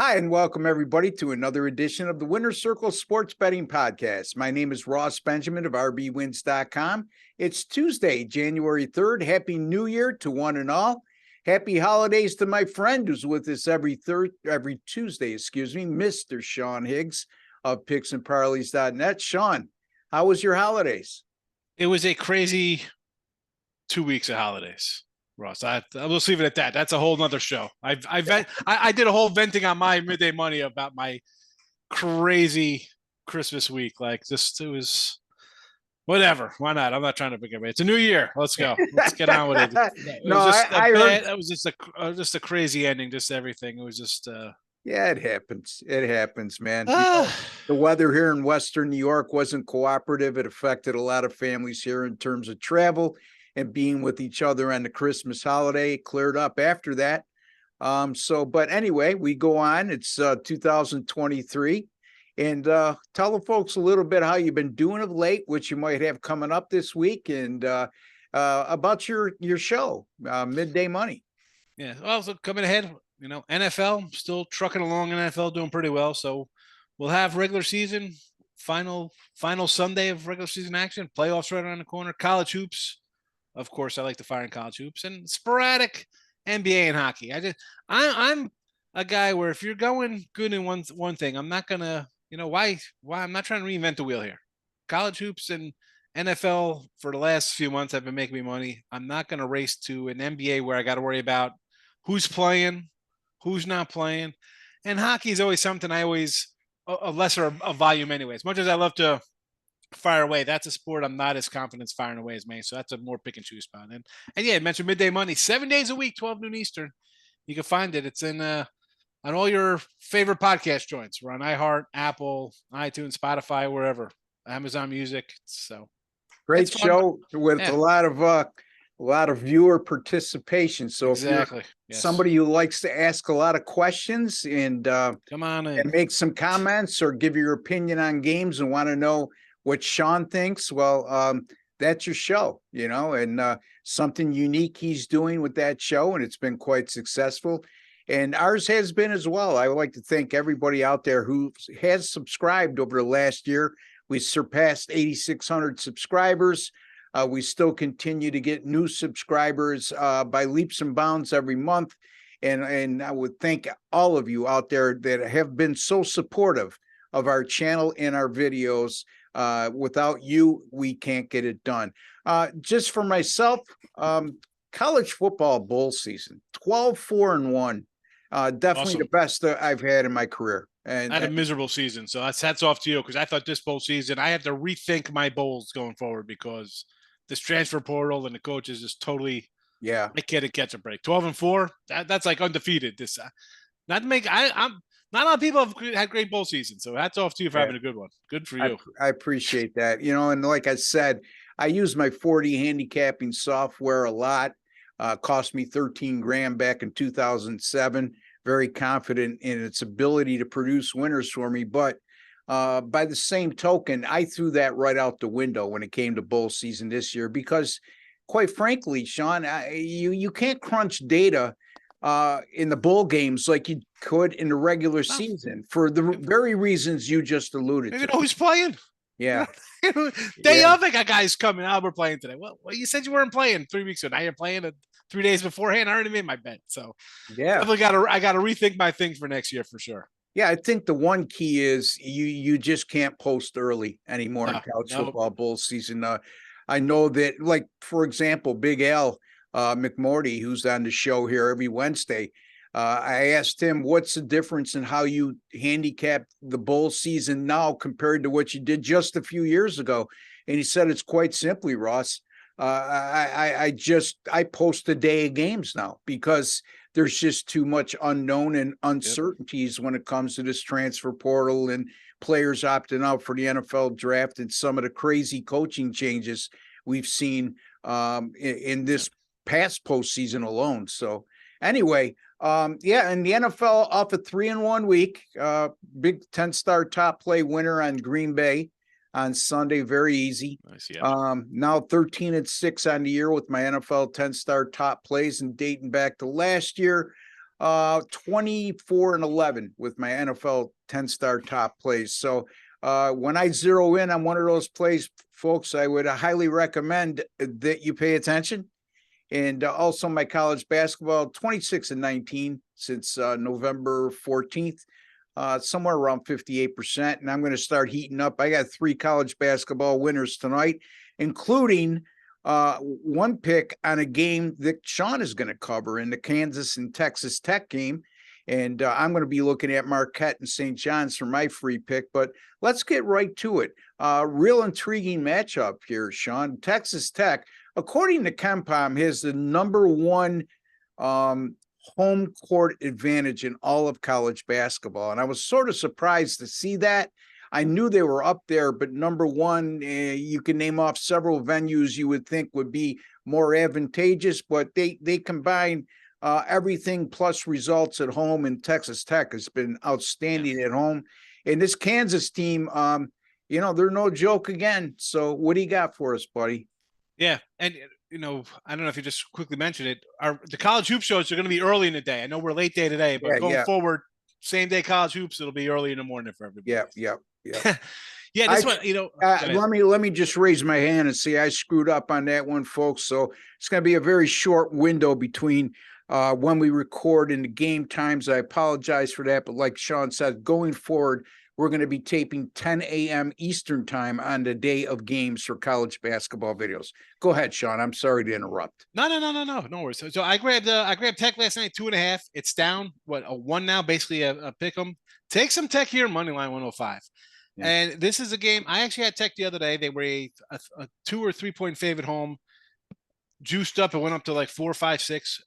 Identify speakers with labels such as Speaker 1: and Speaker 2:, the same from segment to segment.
Speaker 1: Hi, and welcome everybody to another edition of the Winner's Circle Sports Betting Podcast. My name is Ross Benjamin of RBWins.com. It's Tuesday, January 3rd. Happy New Year to one and all. Happy holidays to my friend who's with us every Tuesday, Mr. Sean Higgs of picksandparleys.net. Sean, how was your holidays?
Speaker 2: It was a crazy 2 weeks of holidays, Ross. I'll just leave it at that. That's a whole nother show. I did a whole venting on my midday money about my crazy Christmas week. It was whatever. Why not? I'm not trying to pick it. It's a new year. Let's go. Let's get on with it. It was just a crazy ending. Just everything. It was just.
Speaker 1: Yeah, it happens. It happens, man. The weather here in Western New York wasn't cooperative. It affected a lot of families here in terms of travel and being with each other on the Christmas holiday. It cleared up after that. But anyway, we go on. It's 2023. And tell the folks a little bit how you've been doing of late, which you might have coming up this week, and about your show, Midday Money.
Speaker 2: Yeah, well, so coming ahead, NFL still trucking along. NFL doing pretty well. So we'll have regular season, final Sunday of regular season action, playoffs right around the corner, college hoops. Of course, I like to fire in college hoops and sporadic NBA and hockey. I'm a guy where if you're going good in one thing, I'm not gonna, why I'm not trying to reinvent the wheel here. College hoops and NFL for the last few months have been making me money. I'm not gonna race to an NBA where I got to worry about who's playing, who's not playing, and hockey is always something I always a lesser of volume anyway. As much as I love to fire away, that's a sport I'm not as confident firing away as me. So that's a more pick and choose spot. And yeah, I mentioned Midday Money, 7 days a week, 12 noon Eastern. You can find it. It's in on all your favorite podcast joints. We're on iHeart, Apple, iTunes, Spotify, wherever. Amazon Music. So
Speaker 1: great show with a lot of viewer participation. So
Speaker 2: exactly.
Speaker 1: If you're somebody who likes to ask a lot of questions and
Speaker 2: come on in
Speaker 1: and make some comments or give your opinion on games and want to know what Sean thinks, well, that's your show, and something unique he's doing with that show, and it's been quite successful. And ours has been as well. I would like to thank everybody out there who has subscribed over the last year. We surpassed 8,600 subscribers. We still continue to get new subscribers by leaps and bounds every month. And I would thank all of you out there that have been so supportive of our channel and our videos. Without you, we can't get it done. Just for myself, college football bowl season, 12-4-1. Definitely awesome. The best I've had in my career. And
Speaker 2: I had a miserable season, so that's hats off to you, because I thought this bowl season I had to rethink my bowls going forward because this transfer portal and the coaches is totally I can't catch a break. 12-4, that's like undefeated. This not to make I'm not a lot of people have had great bowl seasons, so hats off to you for having a good one. Good for you.
Speaker 1: I appreciate that. And like I said, I use my 40 handicapping software a lot. Cost me $13,000 back in 2007. Very confident in its ability to produce winners for me. But by the same token, I threw that right out the window when it came to bowl season this year because, quite frankly, Sean, you can't crunch data in the bowl games like you could in the regular season for the very reasons you just alluded to.
Speaker 2: You know who's playing?
Speaker 1: Yeah.
Speaker 2: Day of, I got guys coming out. We're playing today. Well, you said you weren't playing 3 weeks ago. Now you're playing 3 days beforehand. I already made my bet. So I got to rethink my thing for next year for sure.
Speaker 1: Yeah, I think the one key is you just can't post early anymore in college football bowl season. I know that, like, for example, Big Al McMorty, who's on the show here every Wednesday, I asked him, what's the difference in how you handicap the bowl season now compared to what you did just a few years ago? And he said, it's quite simply, Ross. I post a day of games now because there's just too much unknown and uncertainties when it comes to this transfer portal and players opting out for the NFL draft and some of the crazy coaching changes we've seen in this past postseason alone. So anyway, and the NFL off a 3-1 week, big 10-star top play winner on Green Bay on Sunday. Very easy.
Speaker 2: Nice, yeah.
Speaker 1: Now 13-6 on the year with my NFL 10-star top plays and dating back to last year. 24-11 with my NFL 10-star top plays. So when I zero in on one of those plays, folks, I would highly recommend that you pay attention. And also my college basketball, 26-19 since November 14th, somewhere around 58%. And I'm going to start heating up. I got 3 college basketball winners tonight, including one pick on a game that Sean is going to cover in the Kansas and Texas Tech game. And I'm going to be looking at Marquette and St. John's for my free pick. But let's get right to it. Real intriguing matchup here, Sean. Texas Tech, according to KenPom, has the number 1 home court advantage in all of college basketball. And I was sort of surprised to see that. I knew they were up there, but number 1, you can name off several venues you would think would be more advantageous, but they combine everything plus results at home, and Texas Tech has been outstanding at home. And this Kansas team, they're no joke again. So what do you got for us, buddy?
Speaker 2: Yeah. And, I don't know if you just quickly mentioned it. The college hoop shows are going to be early in the day. I know we're late day today, but going forward, same day college hoops, it'll be early in the morning for everybody.
Speaker 1: Yeah.
Speaker 2: Yeah, this one,
Speaker 1: let me just raise my hand and say I screwed up on that one, folks. So it's going to be a very short window between when we record and the game times. I apologize for that, but like Sean said, going forward, we're going to be taping 10 a.m. Eastern time on the day of games for college basketball videos. Go ahead, Sean. I'm sorry to interrupt.
Speaker 2: No worries. So I grabbed Tech last night, 2.5. It's down a 1 now, basically a pick 'em. Take some Tech here, money line 105. Yeah. And this is a game. I actually had Tech the other day. They were a 2 or 3 point favorite home, juiced up. It went up to like 4, 5, 6.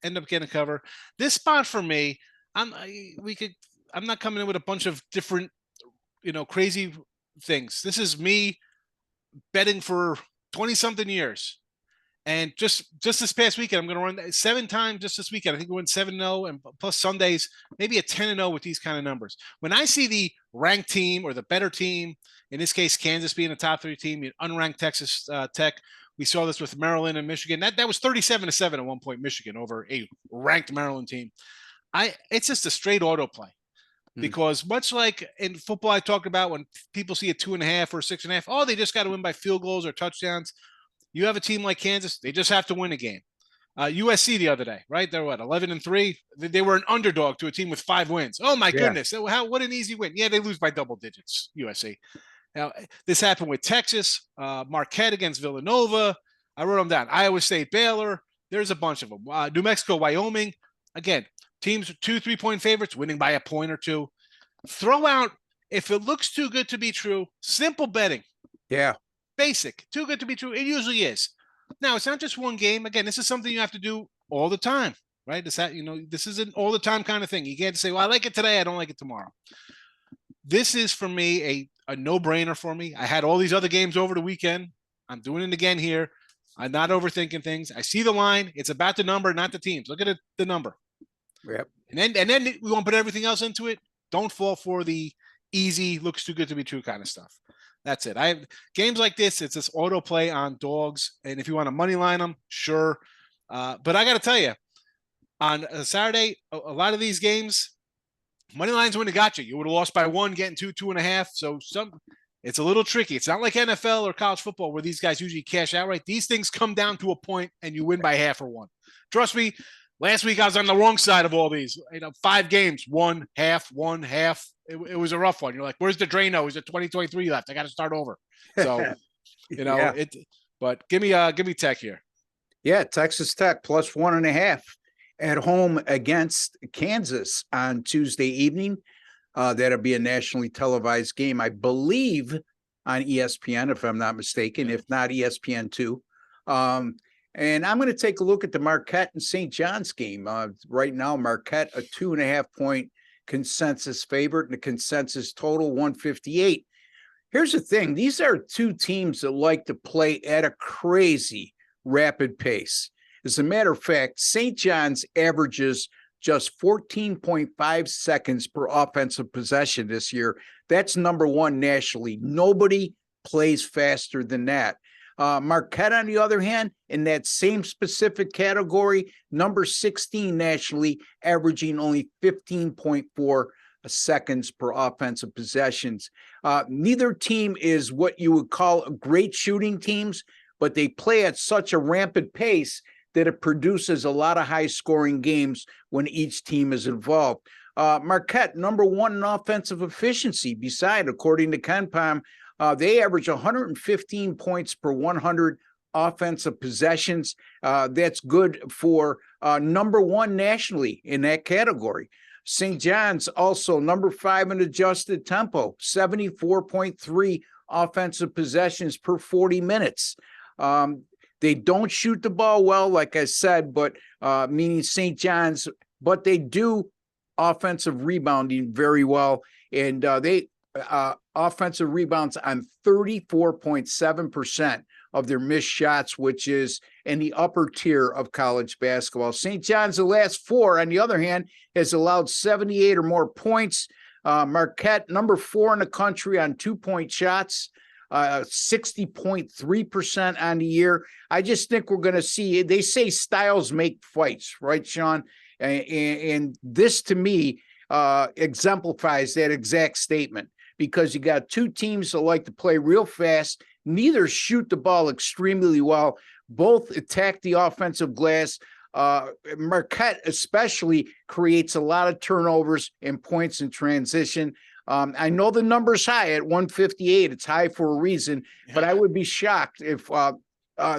Speaker 2: End up getting a cover. This spot for me, I'm not coming in with a bunch of different, crazy things. This is me betting for 20-something years. And just this past weekend, I'm going to run 7 times just this weekend. I think we went 7-0 and plus Sundays, maybe a 10-0 with these kind of numbers. When I see the ranked team or the better team, in this case, Kansas being a top 3 team, unranked Texas Tech, we saw this with Maryland and Michigan. That was 37-7 at one point, Michigan over a ranked Maryland team. It's just a straight auto play. Because much like in football, I talked about when people see a 2.5 or 6.5, oh, they just got to win by field goals or touchdowns. You have a team like Kansas, they just have to win a game. USC the other day, right? They're 11-3. They were an underdog to a team with 5 wins. Oh my goodness. What an easy win. Yeah, they lose by double digits, USC. Now, this happened with Texas, Marquette against Villanova. I wrote them down. Iowa State, Baylor. There's a bunch of them. New Mexico, Wyoming. Again, teams 2, 3 point favorites, winning by a point or 2. Throw out, if it looks too good to be true, simple betting.
Speaker 1: Yeah.
Speaker 2: Basic. Too good to be true. It usually is. Now, it's not just one game. Again, this is something you have to do all the time, right? This is an all the time kind of thing. You can't say, well, I like it today, I don't like it tomorrow. This is, for me, a no-brainer for me. I had all these other games over the weekend. I'm doing it again here. I'm not overthinking things. I see the line. It's about the number, not the teams. Look at the number.
Speaker 1: Yep.
Speaker 2: And then we won't put everything else into it. Don't fall for the easy, looks too good to be true kind of stuff. That's it. I have games like this. It's this auto play on dogs. And if you want to money line them, sure. But I got to tell you, on a Saturday, a lot of these games, money lines wouldn't have got you. You would have lost by 1, getting 2, 2.5. So it's a little tricky. It's not like NFL or college football where these guys usually cash outright. These things come down to a point and you win by half or 1. Trust me. Last week I was on the wrong side of all these. 5 games, 1 half, 1 half. It was a rough one. You're like, where's the Drano? Is it 2023 left? I got to start over. So, But give me Tech here.
Speaker 1: Yeah, Texas Tech plus 1.5 at home against Kansas on Tuesday evening. That'll be a nationally televised game, I believe, on ESPN, if I'm not mistaken. If not, ESPN2. And I'm going to take a look at the Marquette and St. John's game. Right now, Marquette, a 2.5 point consensus favorite, and the consensus total 158. Here's the thing. These are 2 teams that like to play at a crazy rapid pace. As a matter of fact, St. John's averages just 14.5 seconds per offensive possession this year. That's number 1 nationally. Nobody plays faster than that. Marquette, on the other hand, in that same specific category, number 16 nationally, averaging only 15.4 seconds per offensive possessions. Neither team is what you would call great shooting teams, but they play at such a rampant pace that it produces a lot of high-scoring games when each team is involved. Marquette, number 1 in offensive efficiency. Beside, according to KenPom, they average 115 points per 100 offensive possessions. That's good for number 1 nationally in that category. St. John's also number 5 in adjusted tempo, 74.3 offensive possessions per 40 minutes. They don't shoot the ball well, like I said, but meaning St. John's, but they do offensive rebounding very well. And they offensive rebounds on 34.7% of their missed shots, which is in the upper tier of college basketball. St. John's, the last 4, on the other hand, has allowed 78 or more points. Marquette, number 4 in the country on 2-point shots, 60.3% on the year. I just think we're going to see, they say styles make fights, right, Sean? And this, to me, exemplifies that exact statement, because you got 2 teams that like to play real fast. Neither shoot the ball extremely well. Both attack the offensive glass. Marquette especially creates a lot of turnovers and points in transition. I know the number's high at 158. It's high for a reason, but I would be shocked if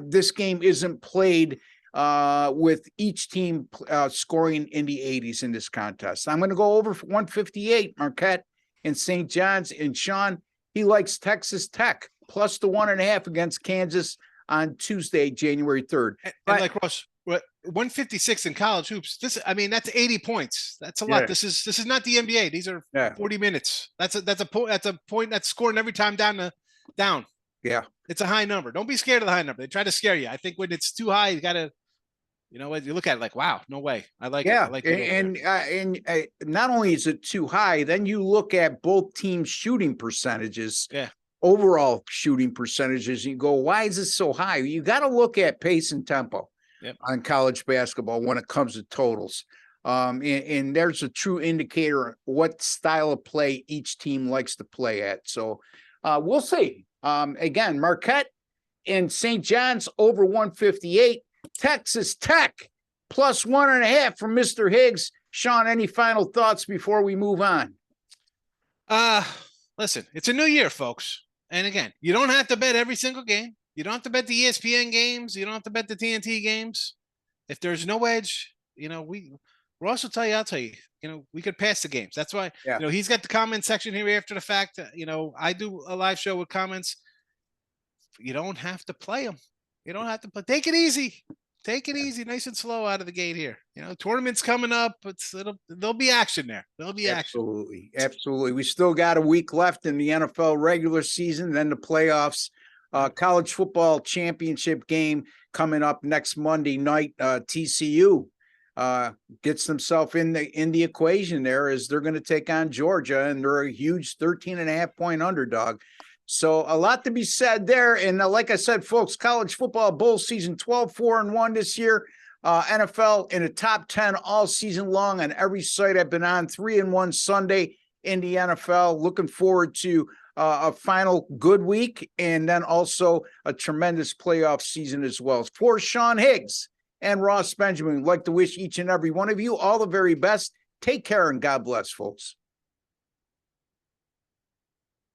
Speaker 1: this game isn't played with each team scoring in the 80s in this contest. I'm going to go over 158, Marquette and St. John's. And Sean, he likes Texas Tech plus the 1.5 against Kansas on Tuesday, January 3rd.
Speaker 2: And like Ross, 156 in college hoops. That's 80 points. That's a lot. This is not the NBA. These are 40 minutes. That's a point that's scoring every time down. Yeah. It's a high number. Don't be scared of the high number. They try to scare you. I think when it's too high, you got to, you look at it like, wow, no way. I like it. I like it.
Speaker 1: And not only is it too high, then you look at both teams' shooting percentages. Yeah. Overall shooting percentages. And you go, why is this so high? You got to look at pace and tempo on college basketball when it comes to totals. And there's a true indicator of what style of play each team likes to play at. So we'll see. Again, Marquette and St. John's over 158. Texas Tech plus 1.5 from Mr. Higgs. Sean, any final thoughts before we move on?
Speaker 2: Listen, it's a new year, folks. And again, you don't have to bet every single game. You don't have to bet the ESPN games. You don't have to bet the TNT games. If there's no edge, Ross will tell you, I'll tell you, we could pass the games. That's why, he's got the comment section here after the fact. I do a live show with comments. You don't have to play them. You don't have to play. Take it easy. Take it easy, nice and slow out of the gate here. Tournaments coming up. There'll be action there. There'll be action.
Speaker 1: Absolutely. We still got a week left in the NFL regular season, then the playoffs. College football championship game coming up next Monday night. TCU gets themselves in the equation there, as they're going to take on Georgia, and they're a huge 13.5-point underdog. So a lot to be said there. And like I said, folks, college football bowl season 12-4-1 this year. NFL in the top 10 all season long on every site I've been on. 3-1 Sunday in the NFL. Looking forward to a final good week, and then also a tremendous playoff season as well. For Sean Higgs and Ross Benjamin, I'd like to wish each and every one of you all the very best. Take care and God bless, folks.